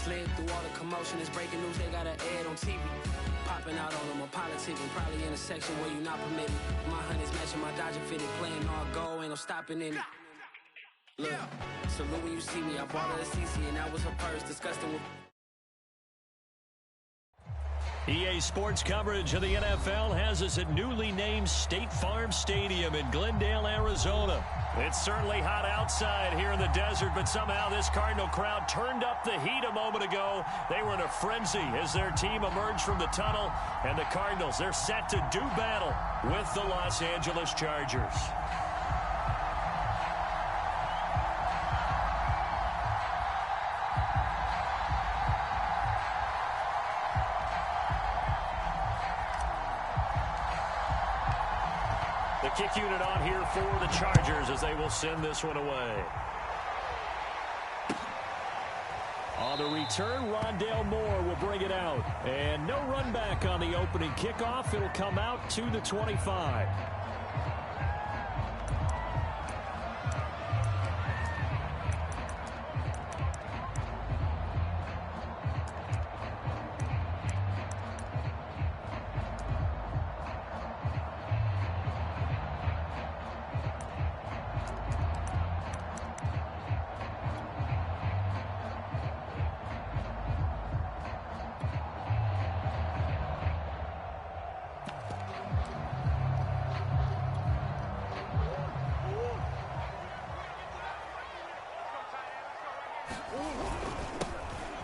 Slid through all the commotion, it's breaking news, they got an ad on TV. Popping out on them, a politicking, probably in a section where you not permitted. My honey's matching my Dodger fitted, playing all gold, ain't no stopping in it. Look, salute when you see me, I bought her a CC and that was her purse, disgusting with... EA Sports coverage of the NFL has us at newly named State Farm Stadium in Glendale, Arizona. It's certainly hot outside here in the desert, but somehow this Cardinal crowd turned up the heat a moment ago. They were in a frenzy as their team emerged from the tunnel, and the Cardinals, they're set to do battle with the Los Angeles Chargers. The kick unit on here for the Chargers as they will send this one away. On the return, Rondale Moore will bring it out. And no run back on the opening kickoff. It'll come out to the 25.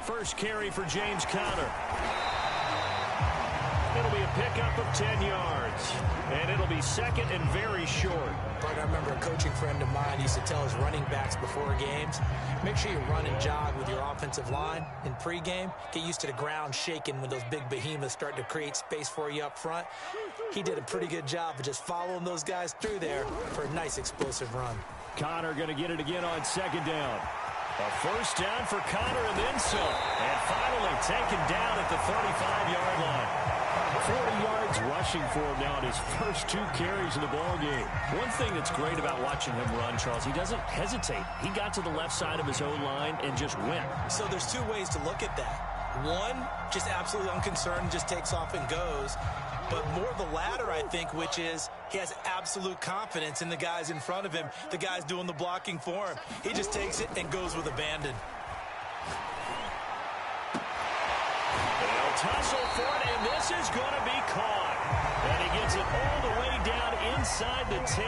First carry for James Conner. It'll be a pickup of 10 yards. And it'll be second and very short. Bart, I remember a coaching friend of mine used to tell his running backs before games, make sure you run and jog with your offensive line in pregame. Get used to the ground shaking when those big behemoths start to create space for you up front. He did a pretty good job of just following those guys through there for a nice explosive run. Conner going to get it again on second down. A first down for Conner and then some. And finally taken down at the 35-yard line. 40 yards rushing for him now in his first 2 carries of the ballgame. One thing that's great about watching him run, Charles, he doesn't hesitate. He got to the left side of his own line and just went. So there's 2 ways to look at that. One, just absolutely unconcerned, just takes off and goes. But more the latter, I think, which is he has absolute confidence in the guys in front of him, the guys doing the blocking for him. He just takes it and goes with abandon. They'll tussle for it, and this is going to be caught. And he gets it all the way down inside the 10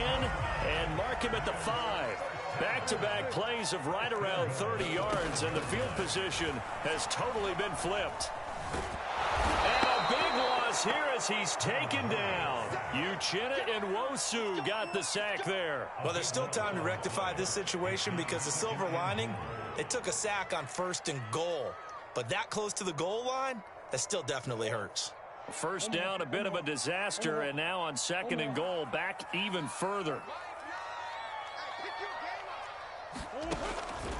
and mark him at the 5. Back-to-back plays of right around 30 yards, and the field position has totally been flipped. And a big loss here as he's taken down. Uchenna and Nwosu got the sack there. Well, there's still time to rectify this situation because the silver lining, they took a sack on 1st and goal. But that close to the goal line, that still definitely hurts. First down, a bit of a disaster, and now on 2nd and goal, back even further.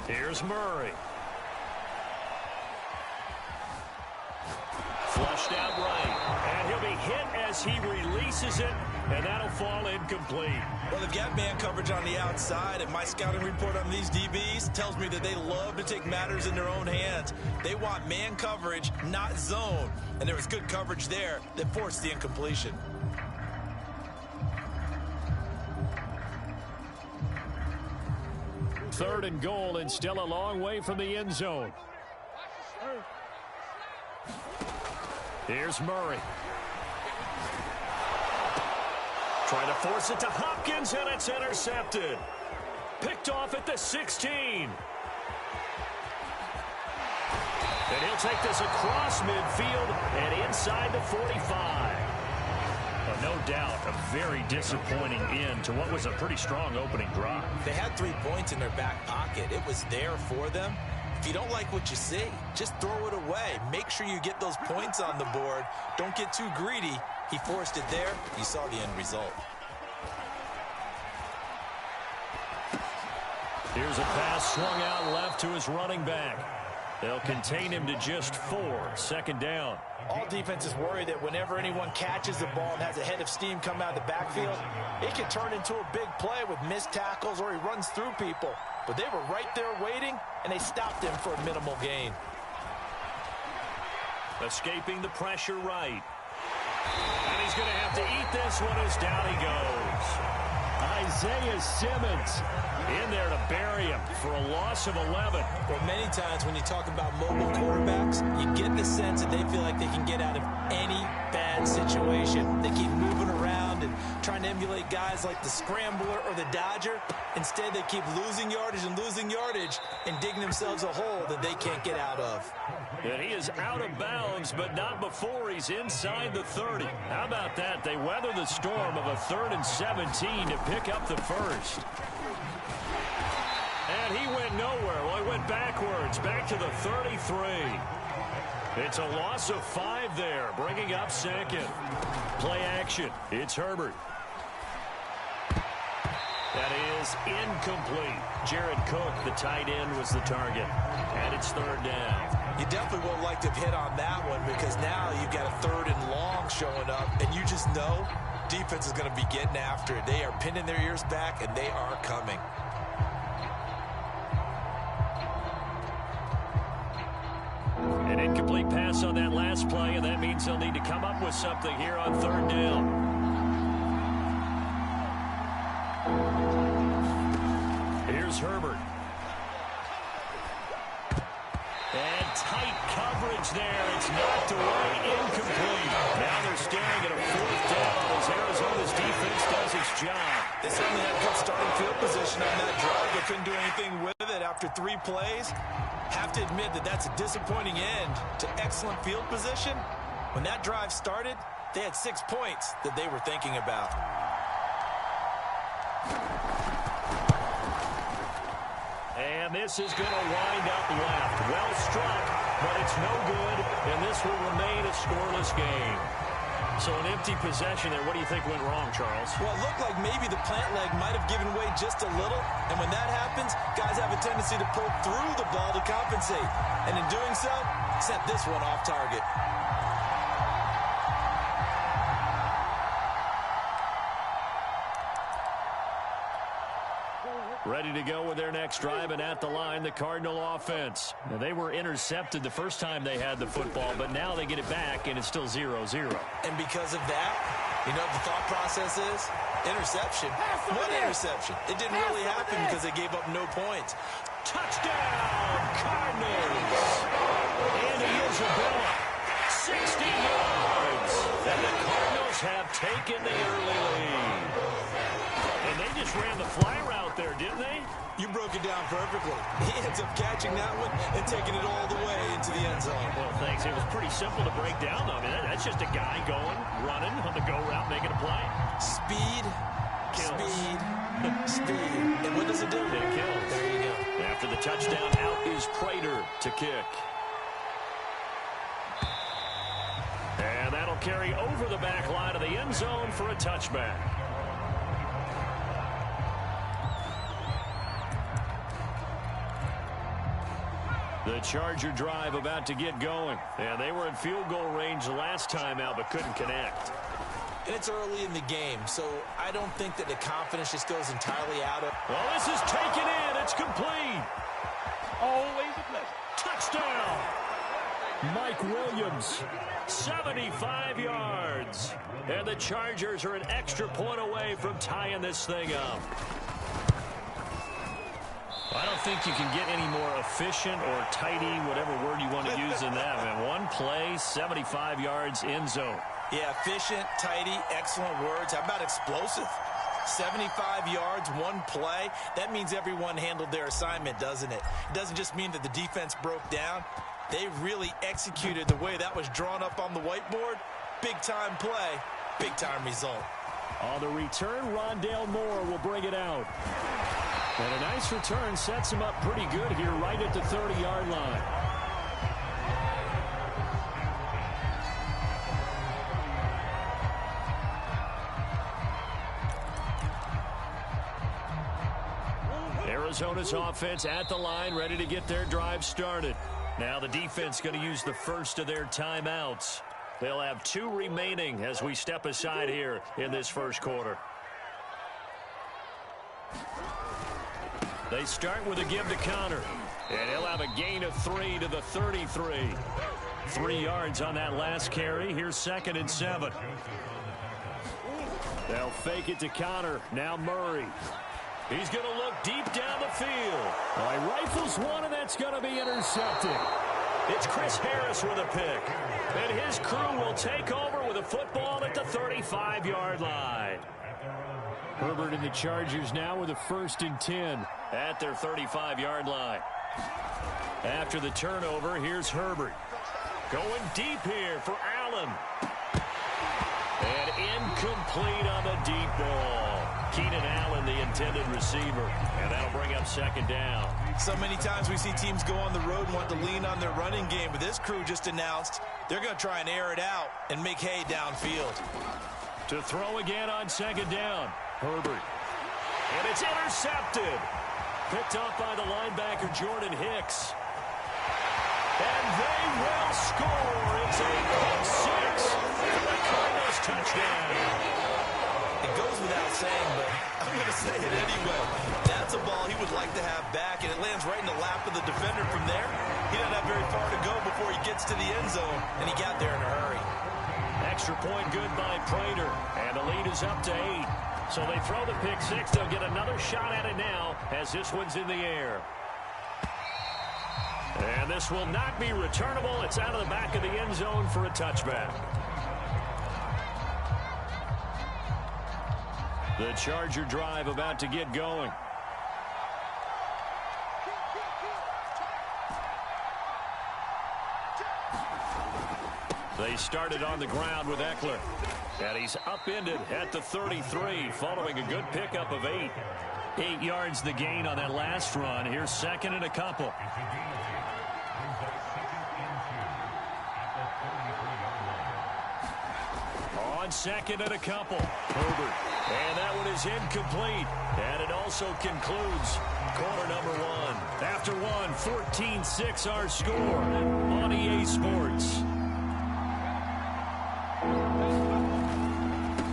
Here's Murray. Flushed out right, and he'll be hit as he releases it, and that'll fall incomplete. Well, they've got man coverage on the outside, and my scouting report on these DBs tells me that they love to take matters in their own hands. They want man coverage, not zone, and there was good coverage there that forced the incompletion. Third and goal, and still a long way from the end zone. Here's Murray. Trying to force it to Hopkins, and it's intercepted. Picked off at the 16. And he'll take this across midfield and inside the 45. No doubt a very disappointing end to what was a pretty strong opening drive. They had 3 points in their back pocket. It was there for them. If you don't like what you see, just throw it away. Make sure you get those points on the board. Don't get too greedy. He forced it there. You saw the end result. Here's a pass swung out left to his running back. They'll contain him to just 4. 2nd down. All defenses worry that whenever anyone catches the ball and has a head of steam come out of the backfield, it can turn into a big play with missed tackles or he runs through people. But they were right there waiting, and they stopped him for a minimal gain. Escaping the pressure right. And he's going to have to eat this one as down he goes. Isaiah Simmons in there to bury him for a loss of 11. Well, many times when you talk about mobile quarterbacks, you get the sense that they feel like they can get out of any bad situation. They keep moving around and trying to emulate guys like the Scrambler or the Dodger. Instead, they keep losing yardage and digging themselves a hole that they can't get out of. And he is out of bounds, but not before he's inside the 30. How about that? They weather the storm of a 3rd and 17 to pick up the first. And he went nowhere. Well, he went backwards, back to the 33. It's a loss of 5 there, bringing up second. Play action. It's Herbert. That is incomplete. Jared Cook, the tight end, was the target. And it's 3rd down. You definitely won't like to hit on that one because now you've got a 3rd and long showing up, and you just know defense is going to be getting after it. They are pinning their ears back, and they are coming. An incomplete pass on that last play, and that means they'll need to come up with something here on 3rd down. Here's Herbert. And tight coverage there. It's knocked away, incomplete. Now they're staring at a 4th down as Arizona's defense does its job. They certainly had good starting field position on that drive. They couldn't do anything with it after 3 plays. Have to admit that that's a disappointing end to excellent field position. When that drive started, they had 6 points that they were thinking about. And this is going to wind up left. Well struck, but it's no good, and this will remain a scoreless game. So an empty possession there. What do you think went wrong, Charles? Well, it looked like maybe the plant leg might have given way just a little, and when that happens, guys have a tendency to pull through the ball to compensate. And in doing so, sent this one off target. Ready to go with their next drive, and at the line, the Cardinal offense. Now, they were intercepted the first time they had the football, but now they get it back, and it's still 0-0. And because of that, you know what the thought process is? Interception. What interception? It didn't really happen because they gave up no points. Touchdown, Cardinals! Andy Isabella, 60 yards. And the Cardinals have taken the early lead. And they just ran the fly route there, didn't they? You broke it down perfectly. He ends up catching that one and taking it all the way into the end zone. Well, thanks. It was pretty simple to break down, though. I mean, that's just a guy going, running on the go route, making a play. Speed, kills. Speed, speed. And what does it do? It kills. There you go. After the touchdown, out is Prater to kick. And that'll carry over the back line of the end zone for a touchback. The Charger drive about to get going. And they were in field goal range last time out, but couldn't connect. And it's early in the game, so I don't think that the confidence just goes entirely out of. Well, this is taken in. It's complete. Always a pleasure. Touchdown. Mike Williams, 75 yards. And the Chargers are an extra point away from tying this thing up. I don't think you can get any more efficient or tidy, whatever word you want to use in that. Man, one play, 75 yards, end zone. Yeah, efficient, tidy, excellent words. How about explosive? 75 yards, one play. That means everyone handled their assignment, doesn't it? It doesn't just mean that the defense broke down. They really executed the way that was drawn up on the whiteboard. Big-time play, big-time result. On the return, Rondale Moore will bring it out. And a nice return sets him up pretty good here right at the 30-yard line. Arizona's offense at the line, ready to get their drive started. Now the defense going to use the first of their timeouts. They'll have 2 remaining as we step aside here in this first quarter. They start with a give to Connor. And he'll have a gain of 3 to the 33. 3 yards on that last carry. Here's 2nd and 7. They'll fake it to Connor. Now Murray. He's going to look deep down the field. Well, he rifles one, and that's going to be intercepted. It's Chris Harris with a pick. And his crew will take over with a football at the 35-yard line. Herbert and the Chargers now with a 1st and 10 at their 35-yard line. After the turnover, here's Herbert. Going deep here for Allen. And incomplete on the deep ball. Keenan Allen, the intended receiver. And that'll bring up 2nd down. So many times we see teams go on the road and want to lean on their running game, but this crew just announced they're going to try and air it out and make hay downfield. To throw again on 2nd down. Herbert. And it's intercepted. Picked up by the linebacker, Jordan Hicks. And they will score. It's a pick 6 for the Cardinals touchdown. It goes without saying, but I'm going to say it anyway. That's a ball he would like to have back, and it lands right in the lap of the defender from there. He doesn't have very far to go before he gets to the end zone, and he got there in a hurry. Extra point good by Prater, and the lead is up to 8. So they throw the pick 6. They'll get another shot at it now as this one's in the air. And this will not be returnable. It's out of the back of the end zone for a touchback. The Charger drive about to get going. They started on the ground with Eckler. And he's upended at the 33 following a good pickup of 8. 8 yards the gain on that last run. Here's 2nd and a couple. On 2nd and a couple. Herbert. And that one is incomplete. And it also concludes quarter number 1. After 14-6 our score on EA Sports.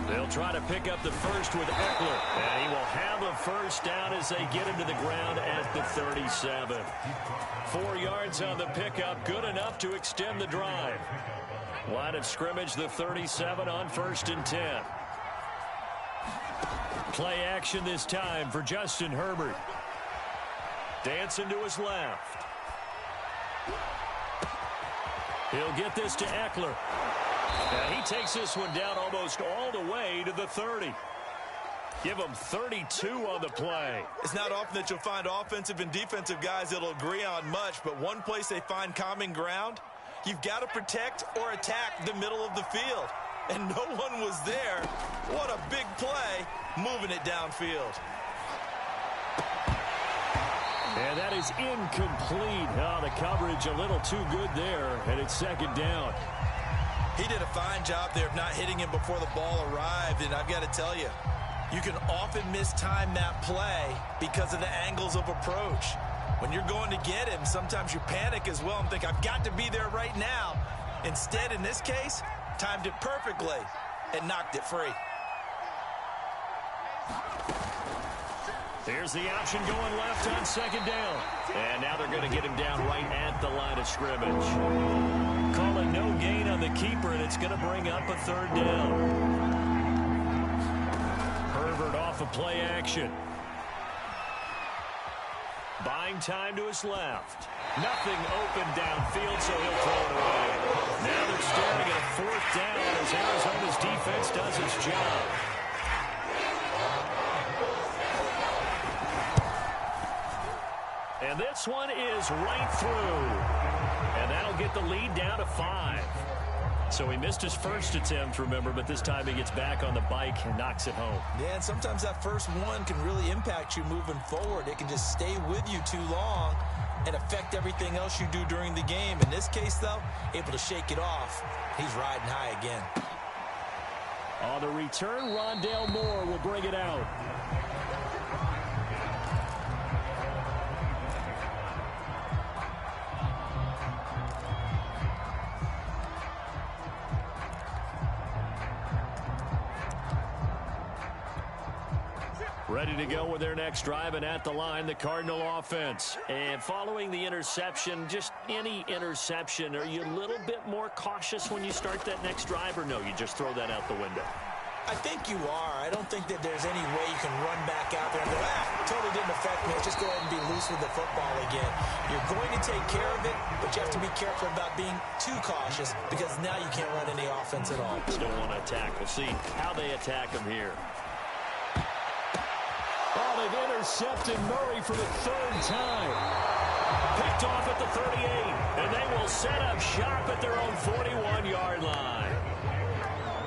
They'll try to pick up the first with Eckler. And he will have a first down as they get him to the ground at the 37. 4 yards on the pickup. Good enough to extend the drive. Line of scrimmage, the 37 on 1st and 10. Play action this time for Justin Herbert. Dancing to his left. He'll get this to Eckler. And he takes this one down almost all the way to the 30. Give him 32 on the play. It's not often that you'll find offensive and defensive guys that'll agree on much, but one place they find common ground, you've got to protect or attack the middle of the field. And no one was there. What a big play, moving it downfield. And that is incomplete. Oh, the coverage a little too good there, and it's 2nd down. He did a fine job there of not hitting him before the ball arrived, and I've got to tell you, you can often mistime that play because of the angles of approach. When you're going to get him, sometimes you panic as well and think, I've got to be there right now. Instead, in this case, timed it perfectly and knocked it free. Here's the option going left on 2nd down. And now they're going to get him down right at the line of scrimmage. Call it no gain on the keeper, and it's going to bring up a 3rd down. Herbert off of play action. Buying time to his left. Nothing open downfield, so he'll throw it away. Now they're staring at a 4th down as Arizona's defense does its job. And this one is right through. And that'll get the lead down to 5. So he missed his first attempt, remember, but this time he gets back on the bike and knocks it home. Yeah, and sometimes that first one can really impact you moving forward. It can just stay with you too long and affect everything else you do during the game. In this case, though, able to shake it off. He's riding high again. On the return, Rondale Moore will bring it out. Ready to go with their next drive, and at the line, the Cardinal offense. And following the interception, just any interception, are you a little bit more cautious when you start that next drive, or no, you just throw that out the window? I think you are. I don't think that there's any way you can run back out there and go, totally didn't affect me. Let's just go ahead and be loose with the football again. You're going to take care of it, but you have to be careful about being too cautious because now you can't run any offense at all. Still want to attack. We'll see how they attack him here. Oh, they've intercepted Murray for the third time. Picked off at the 38, and they will set up shop at their own 41-yard line.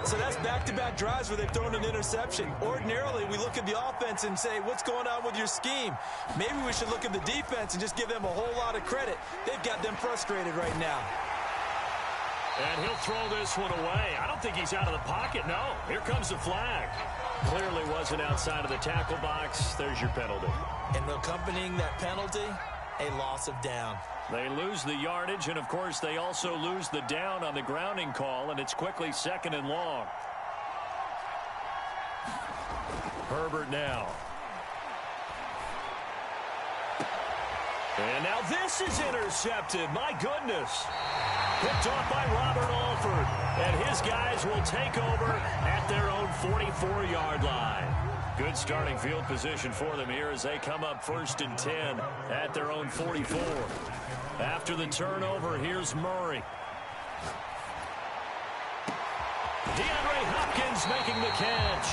So that's back-to-back drives where they've thrown an interception. Ordinarily, we look at the offense and say, what's going on with your scheme? Maybe we should look at the defense and just give them a whole lot of credit. They've got them frustrated right now. And he'll throw this one away. I don't think he's out of the pocket. No, here comes the flag. Clearly wasn't outside of the tackle box. There's your penalty. And accompanying that penalty, a loss of down. They lose the yardage, and, of course, they also lose the down on the grounding call, and it's quickly 2nd and long. Herbert now. And now this is intercepted. My goodness. Picked off by Robert Alford, and his guys will take over at their own 44-yard line. Good starting field position for them here as they come up 1st and 10 at their own 44. After the turnover, here's Murray. DeAndre Hopkins making the catch.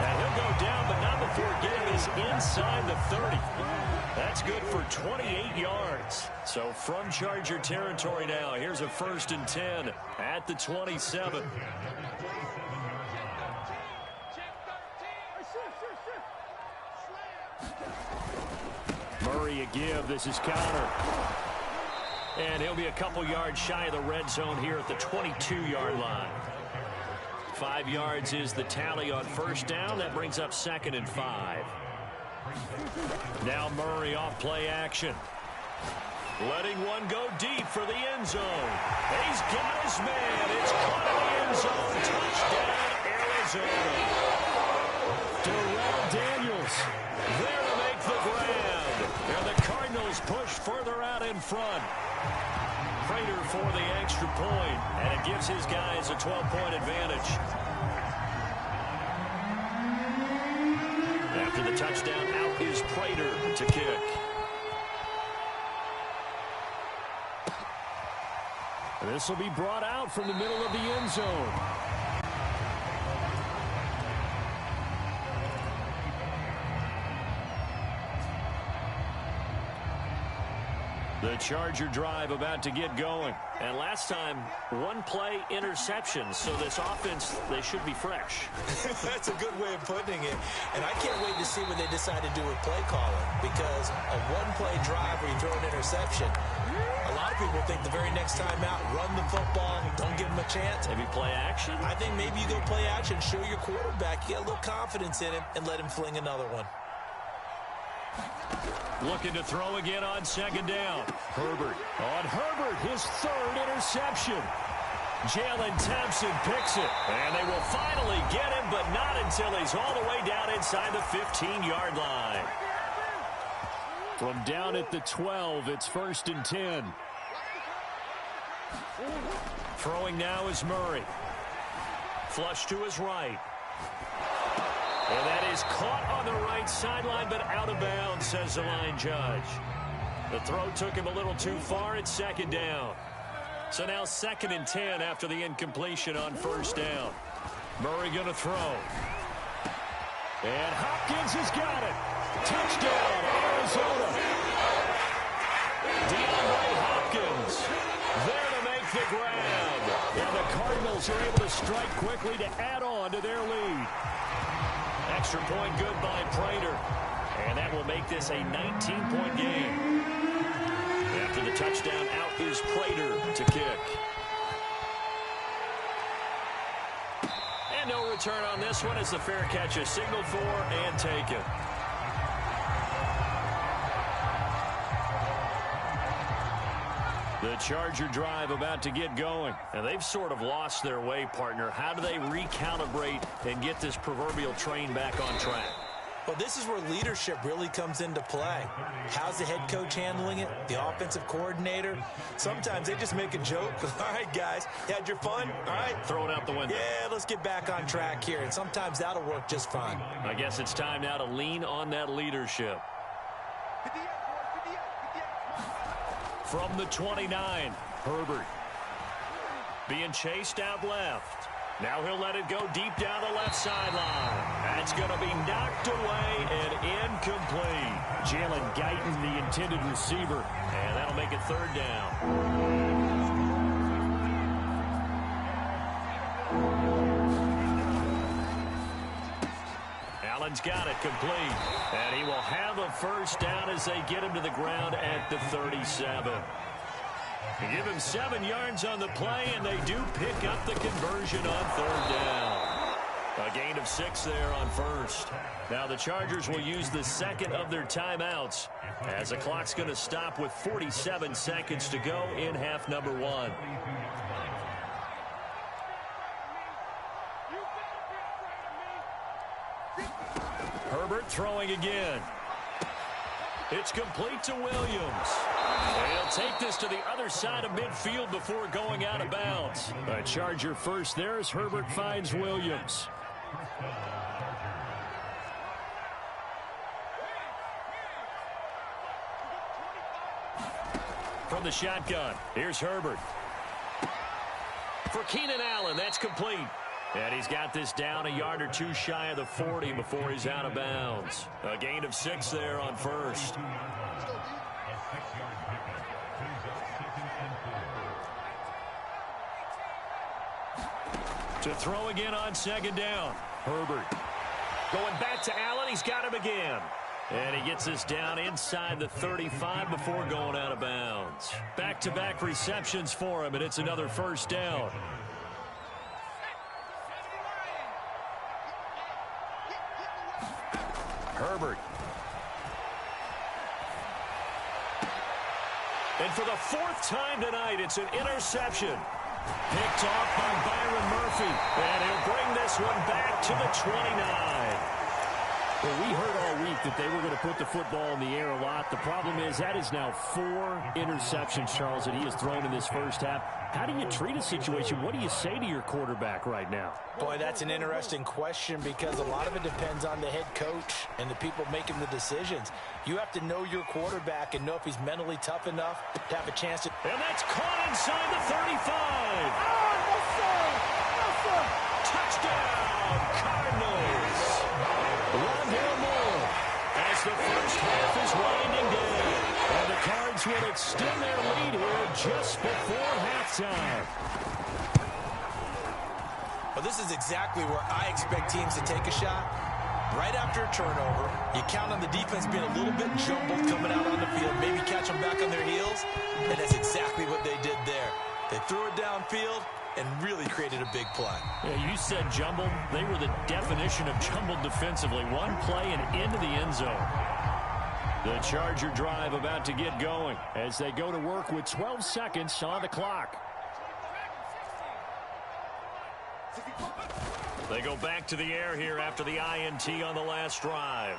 And he'll go down, but not before getting this inside the 30. That's good for 28 yards. So from Charger territory now, here's a 1st and 10 at the 27. Murray a give. This is counter. And he'll be a couple yards shy of the red zone here at the 22-yard line. 5 yards is the tally on 1st down. That brings up 2nd and 5. Now Murray off play action. Letting one go deep for the end zone. He's got his man. It's caught in the end zone. Touchdown, Arizona. Darrell Daniels there to make the grab. And the Cardinals push further out in front. Prater for the extra point, and it gives his guys a 12-point advantage. After the touchdown, out is Prater to kick. This will be brought out from the middle of the end zone. The Charger drive about to get going. And last time, 1-play interception. So this offense, they should be fresh. That's a good way of putting it. And I can't wait to see what they decide to do with play calling. Because a 1-play drive where you throw an interception, a lot of people think the very next time out, run the football, don't give them a chance. Maybe play action? I think maybe you go play action, show your quarterback, get a little confidence in him, and let him fling another one. Looking to throw again on 2nd down. Herbert. On Herbert, his 3rd interception. Jalen Thompson picks it. And they will finally get him, but not until he's all the way down inside the 15-yard line. From down at the 12, it's 1st and 10. Throwing now is Murray. Flush to his right. And that is caught on the right sideline, but out of bounds, says the line judge. The throw took him a little too far. It's 2nd down. So now 2nd and 10 after the incompletion on 1st down. Murray going to throw. And Hopkins has got it. Touchdown, Arizona. DeAndre Hopkins there to make the grab. And the Cardinals are able to strike quickly to add on to their lead. Extra point good by Prater. And that will make this a 19-point game. After the touchdown, out is Prater to kick. And no return on this one as the fair catch is signaled for and taken. The Charger drive about to get going. And they've sort of lost their way, partner. How do they recalibrate and get this proverbial train back on track? Well, this is where leadership really comes into play. How's the head coach handling it? The offensive coordinator? Sometimes they just make a joke. All right, guys, you had your fun? All right. Throw it out the window. Yeah, let's get back on track here. And sometimes that'll work just fine. I guess it's time now to lean on that leadership. From the 29, Herbert. Being chased out left. Now he'll let it go deep down the left sideline. That's going to be knocked away and incomplete. Jalen Guyton, the intended receiver. And that'll make it third down. Allen's got it complete. And he will have a first down as they get him to the ground at the 37. They give him 7 yards on the play, and they do pick up the conversion on third down. A gain of 6 there on first. Now the Chargers will use the second of their timeouts as the clock's going to stop with 47 seconds to go in half number 1. Herbert throwing again. It's complete to Williams. He'll take this to the other side of midfield before going out of bounds. A Charger first there as Herbert finds Williams. From the shotgun, here's Herbert. For Keenan Allen, that's complete. And he's got this down a yard or 2 shy of the 40 before he's out of bounds. A gain of 6 there on first. To throw again on second down. Herbert. Going back to Allen. He's got him again. And he gets this down inside the 35 before going out of bounds. Back-to-back receptions for him, and it's another first down. Herbert. And for the 4th time tonight, it's an interception. Picked off by Byron Murphy. And he'll bring this one back to the 29. Well, we heard all week that they were going to put the football in the air a lot. The problem is that is now 4 interceptions, Charles, that he has thrown in this first half. How do you treat a situation? What do you say to your quarterback right now? Boy, that's an interesting question because a lot of it depends on the head coach and the people making the decisions. You have to know your quarterback and know if he's mentally tough enough to have a chance to... And that's caught inside the 35. No, sir. No, sir. Touchdown, Cardinals. Rondale Moore as the first half is winding down. And the Cards will extend their lead here just before halftime. Well, this is exactly where I expect teams to take a shot. Right after a turnover, you count on the defense being a little bit jumbled coming out on the field, maybe catch them back on their heels, and that's exactly what they did there. They threw it downfield and really created a big play. Yeah, you said jumbled. They were the definition of jumbled defensively. One play and into the end zone. The Charger drive about to get going as they go to work with 12 seconds on the clock. They go back to the air here after the INT on the last drive.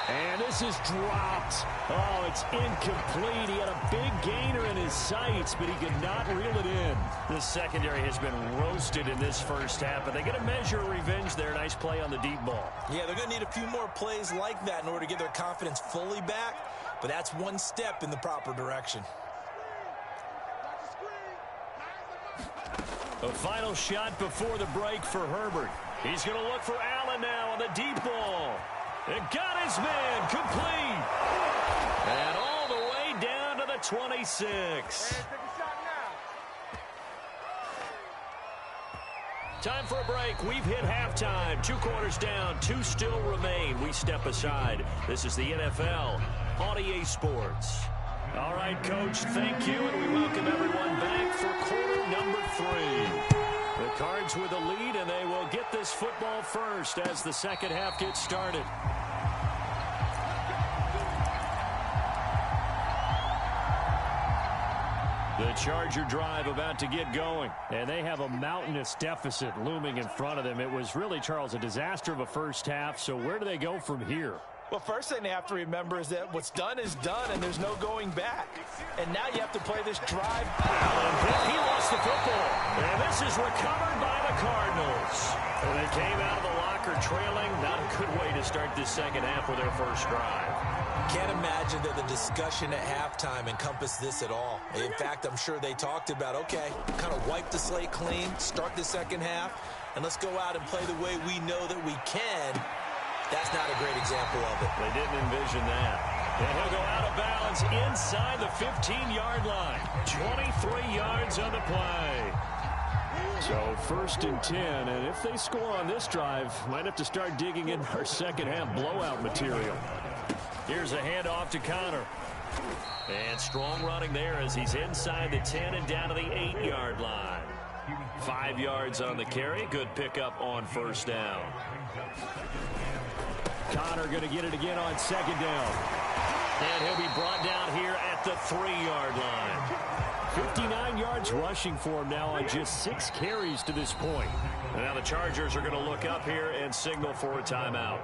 And this is dropped. Oh, it's incomplete. He had a big gainer in his sights, but he could not reel it in. The secondary has been roasted in this first half, but they get a measure of revenge there. Nice play on the deep ball. Yeah, they're going to need a few more plays like that in order to get their confidence fully back, but that's one step in the proper direction. A final shot before the break for Herbert. He's going to look for Allen now on the deep ball. And got his man complete. And all the way down to the 26. Time for a break. We've hit halftime. 2 quarters down. 2 still remain. We step aside. This is the NFL on EA Sports. All right, Coach, thank you, and we welcome everyone back for quarter number 3. The Cards with the lead, and they will get this football first as the second half gets started. The Charger drive about to get going. And they have a mountainous deficit looming in front of them. It was really, Charles, a disaster of a first half. So where do they go from here? Well, first thing they have to remember is that what's done is done, and there's no going back. And now you have to play this drive. He lost the football. And this is recovered by the Cardinals. And they came out of the locker trailing. Not a good way to start this second half with their first drive. Can't imagine that the discussion at halftime encompassed this at all. In fact, I'm sure they talked about, okay, kind of wipe the slate clean, start the second half, and let's go out and play the way we know that we can. That's not a great example of it. They didn't envision that. And he'll go out of bounds inside the 15-yard line. 23 yards on the play. So 1st and 10, and if they score on this drive, might have to start digging in our second half blowout material. Here's a handoff to Connor. And strong running there as he's inside the 10 and down to the 8-yard line. 5 yards on the carry. Good pickup on first down. Connor going to get it again on second down. And he'll be brought down here at the 3-yard line. 59 yards rushing for him now on just 6 carries to this point. And now the Chargers are going to look up here and signal for a timeout.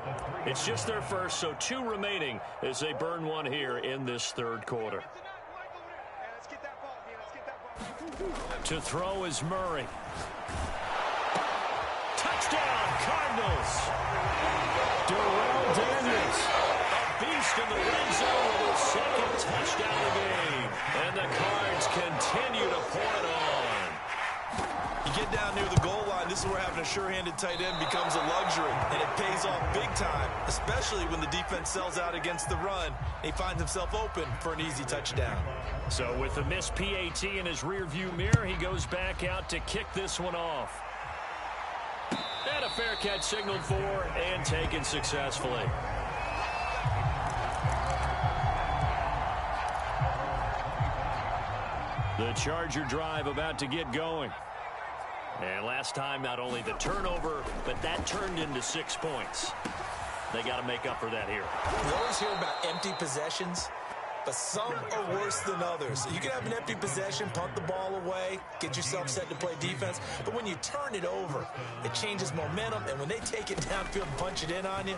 It's just their first, so 2 remaining as they burn one here in this third quarter. To throw is Murray. Touchdown, Cardinals. Darrell Daniels. A beast in the red zone with his second touchdown of the game. And the Cards continue to pour it on. You get down near the goal line, this is where having a sure-handed tight end becomes a luxury, and it pays off big time, especially when the defense sells out against the run. He finds himself open for an easy touchdown. So with the missed PAT in his rearview mirror, he goes back out to kick this one off. And a fair catch signaled for and taken successfully. The Charger drive about to get going. And last time, not only the turnover, but that turned into 6 points. They got to make up for that here. We always hear about empty possessions, but some are worse than others. You can have an empty possession, punt the ball away, get yourself set to play defense, but when you turn it over, it changes momentum, and when they take it downfield and punch it in on you,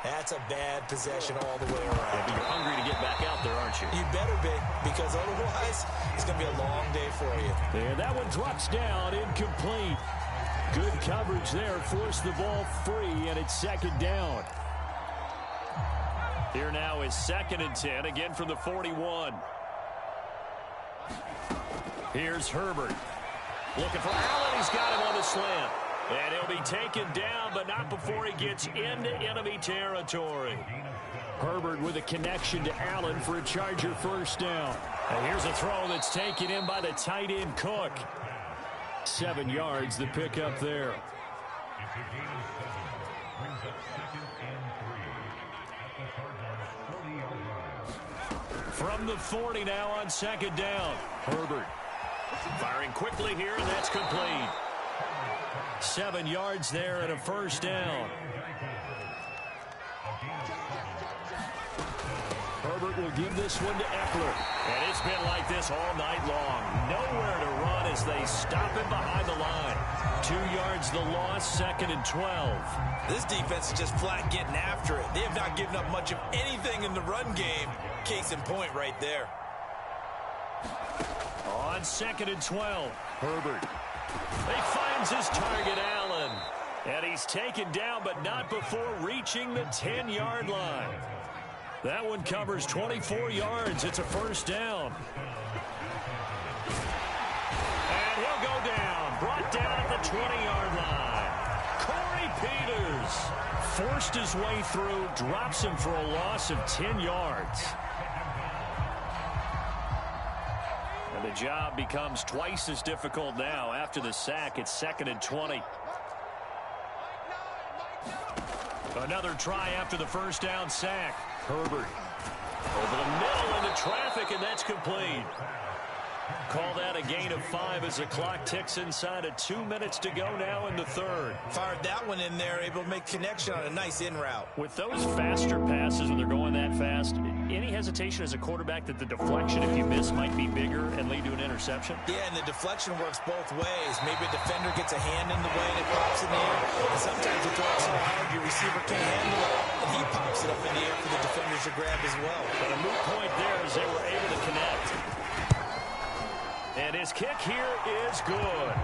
that's a bad possession all the way around. Yeah, but you're hungry to get back out there, aren't you? You better be, because otherwise, it's going to be a long day for you. And that one drops down, incomplete. Good coverage there, forced the ball free, and it's second down. Here now is 2nd and 10, again from the 41. Here's Herbert. Looking for Allen. He's got him on the slant. And he'll be taken down, but not before he gets into enemy territory. Herbert with a connection to Allen for a Charger first down. And here's a throw that's taken in by the tight end Cook. 7 yards, the pickup there. From the 40 now on second down. Herbert firing quickly here, and that's complete. 7 yards there and a first down. Herbert will give this one to Eckler. And it's been like this all night long. Nowhere to run as they stop him behind the line. 2 yards the loss, 2nd and 12. This defense is just flat getting after it. They have not given up much of anything in the run game. Case in point right there. On 2nd and 12, Herbert. He finds his target, Allen. And he's taken down, but not before reaching the 10-yard line. That one covers 24 yards. It's a first down. And he'll go down. Brought down at the 20-yard line. Corey Peters forced his way through, drops him for a loss of 10 yards. And the job becomes twice as difficult now. After the sack, it's 2nd and 20. Another try after the first down sack. Herbert over the middle into traffic, and that's complete. Call that a gain of 5 as the clock ticks inside of 2 minutes to go now in the third. Fired that one in there, able to make connection on a nice in route. With those faster passes when they're going that fast, any hesitation as a quarterback that the deflection, if you miss, might be bigger and lead to an interception? Yeah, and the deflection works both ways. Maybe a defender gets a hand in the way and it pops in the air. And sometimes you throw it so hard your receiver can't handle it, and he pops it up in the air for the defenders to grab as well. But a moot point there as they were able to connect. And his kick here is good.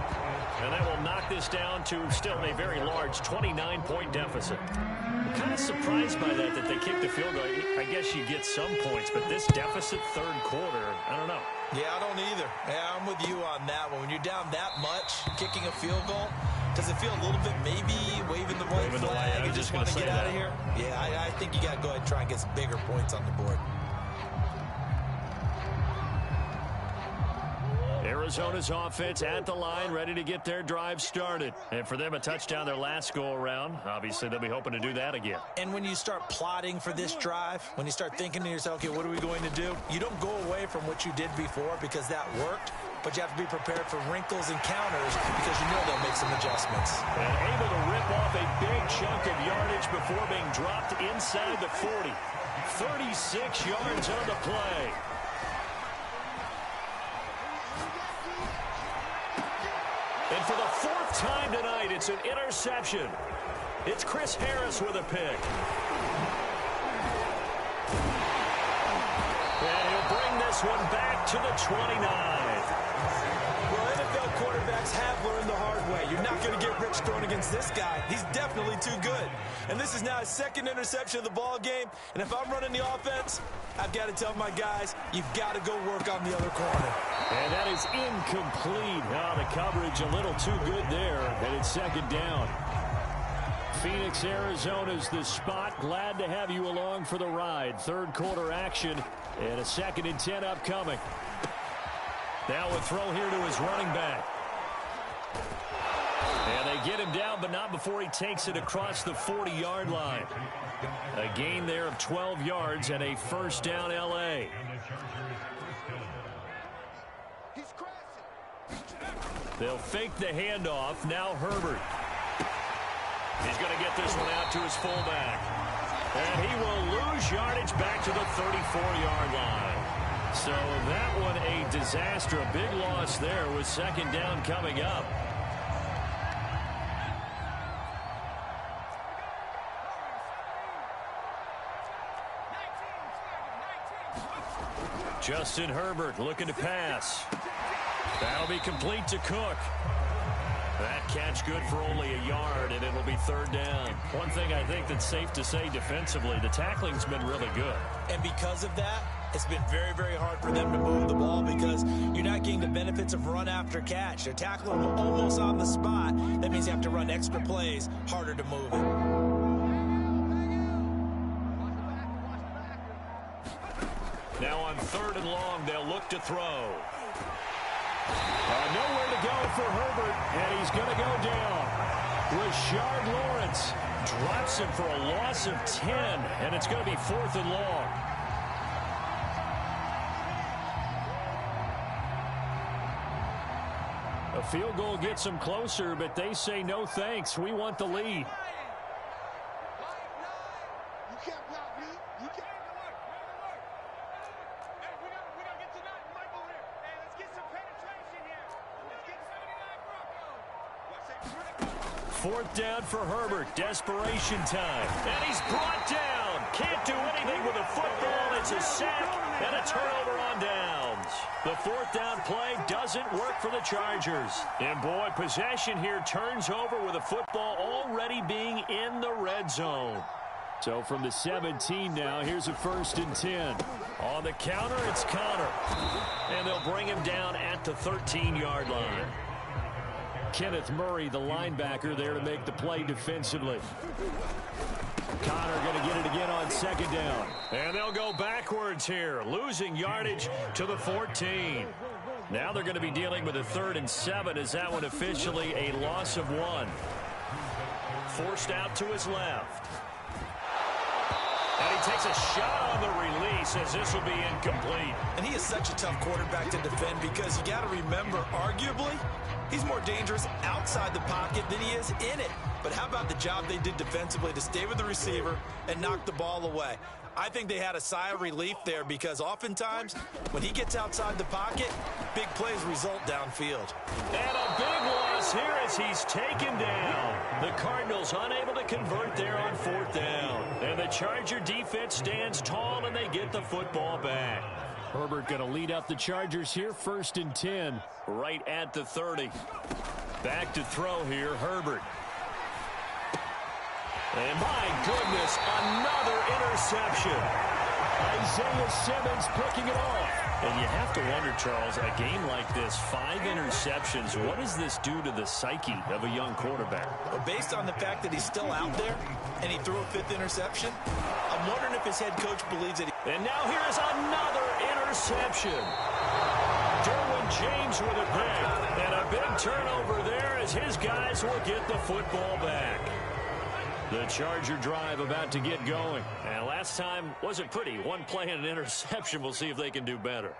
And that will knock this down to still a very large 29-point deficit. I'm kind of surprised by that they kicked the field goal. I guess you get some points, but this deficit third quarter, I don't know. Yeah, I don't either. Yeah, I'm with you on that one. When you're down that much, kicking a field goal, does it feel a little bit maybe waving the white flag and just want to get out of here? Yeah, I think you got to go ahead and try and get some bigger points on the board. Arizona's offense at the line, ready to get their drive started. And for them, a touchdown their last go-around. Obviously, they'll be hoping to do that again. And when you start plotting for this drive, when you start thinking to yourself, okay, what are we going to do? You don't go away from what you did before because that worked, but you have to be prepared for wrinkles and counters because you know they'll make some adjustments. And able to rip off a big chunk of yardage before being dropped inside the 40. 36 yards on the play. And for the fourth time tonight, it's an interception. It's Chris Harris with a pick. And he'll bring this one back to the 29. Well, NFL quarterbacks have learned the hard way. You're not going to get rich throwing against this guy. He's definitely too good. And this is now his second interception of the ball game. And if I'm running the offense, I've got to tell my guys, you've got to go work on the other corner. And that is incomplete. Oh, the coverage a little too good there, and it's second down. Phoenix, Arizona's the spot. Glad to have you along for the ride. Third quarter action and a 2nd and 10 upcoming. Now a throw here to his running back. And they get him down, but not before he takes it across the 40-yard line. A gain there of 12 yards and a first down L.A. They'll fake the handoff. Now Herbert. He's going to get this one out to his fullback. And he will lose yardage back to the 34-yard line. So that one a disaster. A big loss there with second down coming up. Justin Herbert looking to pass. That'll be complete to Cook. That catch good for only a yard, and it'll be third down. One thing I think that's safe to say defensively, the tackling's been really good. And because of that, it's been very, very hard for them to move the ball because you're not getting the benefits of run after catch. They're tackling almost on the spot. That means you have to run extra plays, harder to move it. Now on 3rd and long, they'll look to throw. Nowhere to go for Herbert, and he's going to go down. Rashard Lawrence drops him for a loss of 10, and it's going to be 4th and long. A field goal gets them closer, but they say no thanks. We want the lead. Fourth down for Herbert. Desperation time. And he's brought down. Can't do anything with a football. It's a sack and a turnover on downs. The fourth down play doesn't work for the Chargers. And boy, possession here turns over with a football already being in the red zone. So from the 17 now, here's a 1st and 10. On the counter, it's Connor. And they'll bring him down at the 13-yard line. Kenneth Murray, the linebacker, there to make the play defensively. Connor going to get it again on 2nd down. And they'll go backwards here, losing yardage to the 14. Now they're going to be dealing with a 3rd and 7 as that one officially a loss of 1. Forced out to his left. And he takes a shot on the release as this will be incomplete. And he is is such a tough quarterback to defend because you got to remember, arguably, he's more dangerous outside the pocket than he is in it. But how about the job they did defensively to stay with the receiver and knock the ball away? I think they had a sigh of relief there because oftentimes when he gets outside the pocket, big plays result downfield. And a big loss here as he's taken down. The Cardinals unable to convert there on 4th down. And the Charger defense stands tall and they get the football back. Herbert going to lead up the Chargers here, 1st and 10. Right at the 30. Back to throw here, Herbert. And my goodness, another interception. Isaiah Simmons picking it off. And you have to wonder, Charles, a game like this, 5 interceptions, what does this do to the psyche of a young quarterback? Well, based on the fact that he's still out there and he threw a 5th interception, I'm wondering if his head coach believes that And now here's another interception. Derwin James with a pick. And a big turnover there as his guys will get the football back. The Charger drive about to get going. And last time wasn't pretty. One play and an interception. We'll see if they can do better.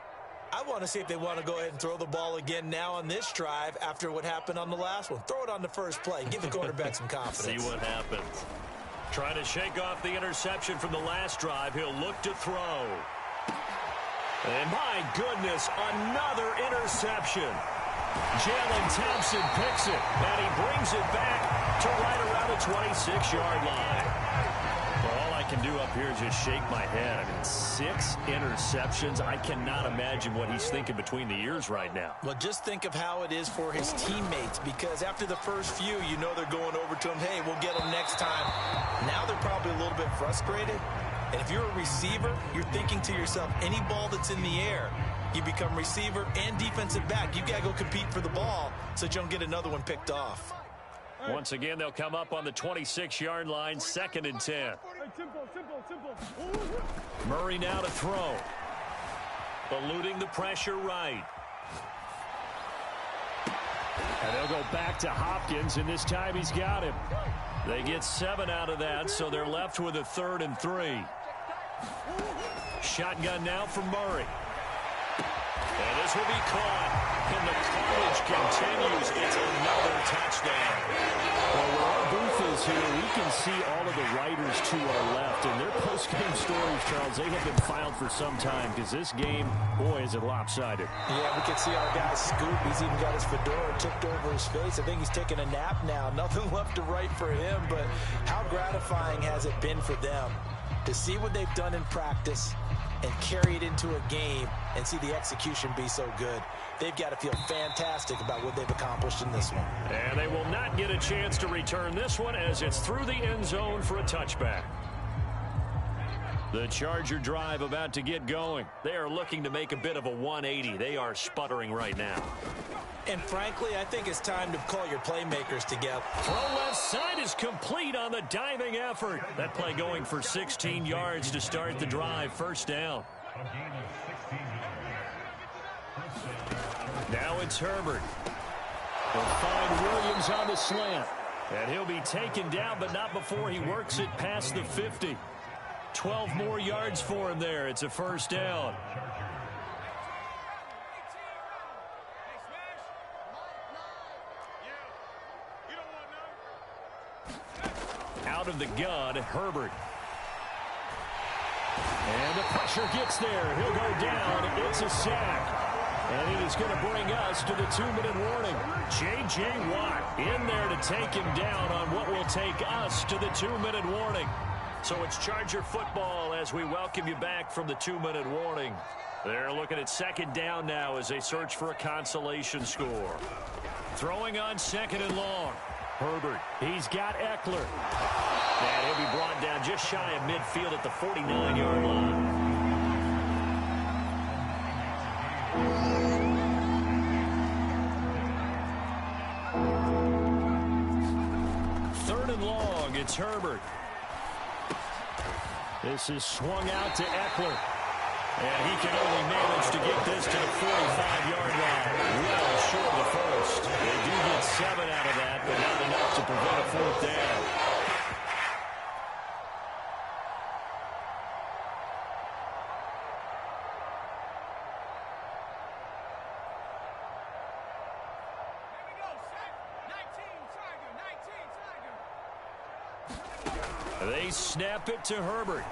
I want to see if they want to go ahead and throw the ball again now on this drive after what happened on the last one. Throw it on the first play. Give the quarterback some confidence. See what happens. Trying to shake off the interception from the last drive. He'll look to throw. And my goodness, another interception. Jalen Thompson picks it, and he brings it back to right around the 26-yard line. Well, all I can do up here is just shake my head. I mean, 6 interceptions. I cannot imagine what he's thinking between the ears right now. Well, just think of how it is for his teammates, because after the first few, you know they're going over to him, hey, we'll get them next time. Now they're probably a little bit frustrated. And if you're a receiver, you're thinking to yourself, any ball that's in the air, you become receiver and defensive back. You got to go compete for the ball so that you don't get another one picked off. Once again, they'll come up on the 26-yard line, 2nd and 10. Murray now to throw. Eluding the pressure right. And they'll go back to Hopkins, and this time he's got him. They get 7 out of that, so they're left with a 3rd and 3. Shotgun now for Murray. And this will be caught. And the carnage continues. It's another touchdown. Well, where our booth is here, we can see all of the writers to our left. And their post-game stories, Charles, they have been filed for some time because this game, boy, is it lopsided. Yeah, we can see our guy Scoop. He's even got his fedora tipped over his face. I think he's taking a nap now. Nothing left to write for him, but how gratifying has it been for them to see what they've done in practice and carry it into a game and see the execution be so good. They've got to feel fantastic about what they've accomplished in this one. And they will not get a chance to return this one as it's through the end zone for a touchback. The Charger drive about to get going. They are looking to make a bit of a 180. They are sputtering right now. And frankly, I think it's time to call your playmakers together. Throw left side is complete on the diving effort. That play going for 16 yards to start the drive. 1st down. Now it's Herbert. They'll find Williams on the slant. And he'll be taken down, but not before he works it past the 50. 12 more yards for him there. It's a 1st down. Out of the gun, Herbert. And the pressure gets there. He'll go down. It's a sack. And it is going to bring us to the 2-minute warning. J.J. Watt in there to take him down on what will take us to the 2-minute warning. So it's Charger football as we welcome you back from the 2-minute warning. They're looking at 2nd down now as they search for a consolation score. Throwing on 2nd and long. Herbert, he's got Eckler. And he'll be brought down just shy of midfield at the 49-yard line. It's Herbert. This is swung out to Eckler. And he can only manage to get this to the 45-yard line. Well short of the first. They do get 7 out of that, but not enough to prevent a 4th down. They snap it to Herbert.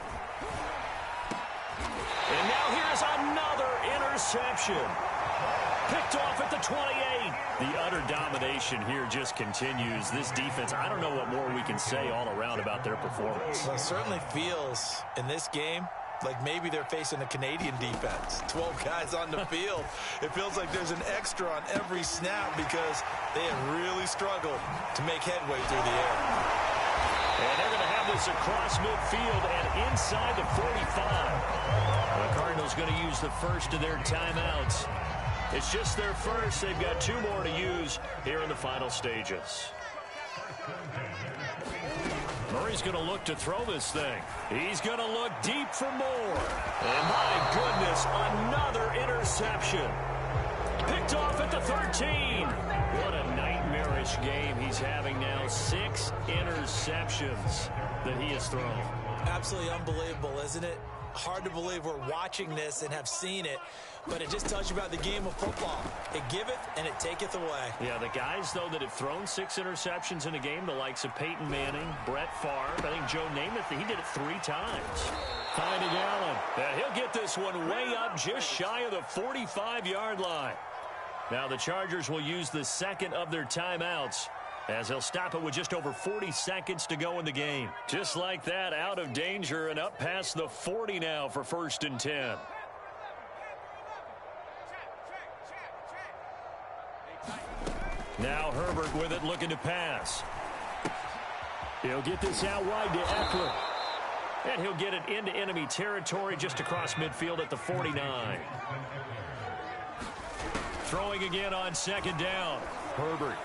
And now here's another interception. Picked off at the 28. The utter domination here just continues. This defense, I don't know what more we can say all around about their performance. Well, it certainly feels in this game like maybe they're facing a Canadian defense. 12 guys on the field. It feels like there's an extra on every snap because they have really struggled to make headway through the air. And they're going to have this across midfield and inside the 45. The Cardinals going to use the first of their timeouts. It's just their first. They've got 2 more to use here in the final stages. Murray's going to look to throw this thing. He's going to look deep for more. And my goodness, another interception. Picked off at the 13. What a nightmarish game he's having now. 6 interceptions that he has thrown. Absolutely unbelievable, isn't it? Hard to believe we're watching this and have seen it, but it just tells you about the game of football. It giveth and it taketh away. Yeah, the guys, though, that have thrown 6 interceptions in a game, the likes of Peyton Manning, Brett Favre, I think Joe Namath, he did it 3 times. Finding Allen. And he'll get this one way up just shy of the 45-yard line. Now the Chargers will use the second of their timeouts as they'll stop it with just over 40 seconds to go in the game. Just like that, out of danger and up past the 40 now for 1st and 10. Now Herbert with it, looking to pass. He'll get this out wide to Eckler. And he'll get it into enemy territory just across midfield at the 49. Throwing again on 2nd down. Herbert.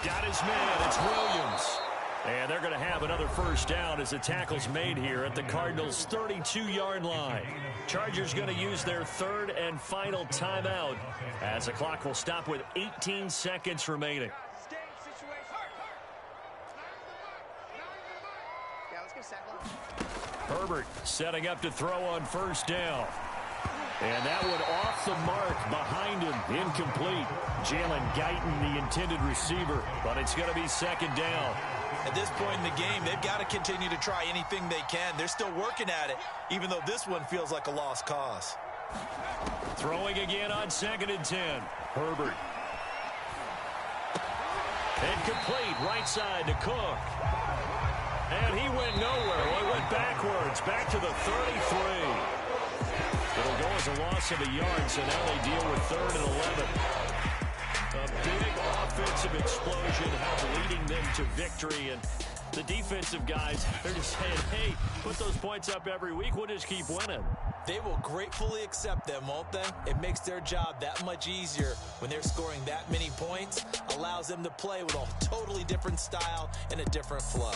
Got his man. It's Williams. And they're going to have another 1st down as the tackle's made here at the Cardinals' 32-yard line. Chargers going to use their 3rd and final timeout as the clock will stop with 18 seconds remaining. Herbert setting up to throw on 1st down. And that one off the mark behind him. Incomplete. Jalen Guyton, the intended receiver. But it's going to be 2nd down. At this point in the game, they've got to continue to try anything they can. They're still working at it, even though this one feels like a lost cause. Throwing again on 2nd and 10. Herbert. Incomplete. Right side to Cook. And he went nowhere. Well, he went backwards. Back to the 33. It'll go as a loss of a yard, so now they deal with 3rd and 11. A big offensive explosion leading them to victory. And the defensive guys, they're just saying, hey, put those points up every week. We'll just keep winning. They will gratefully accept them, won't they? It makes their job that much easier when they're scoring that many points. Allows them to play with a totally different style and a different flow.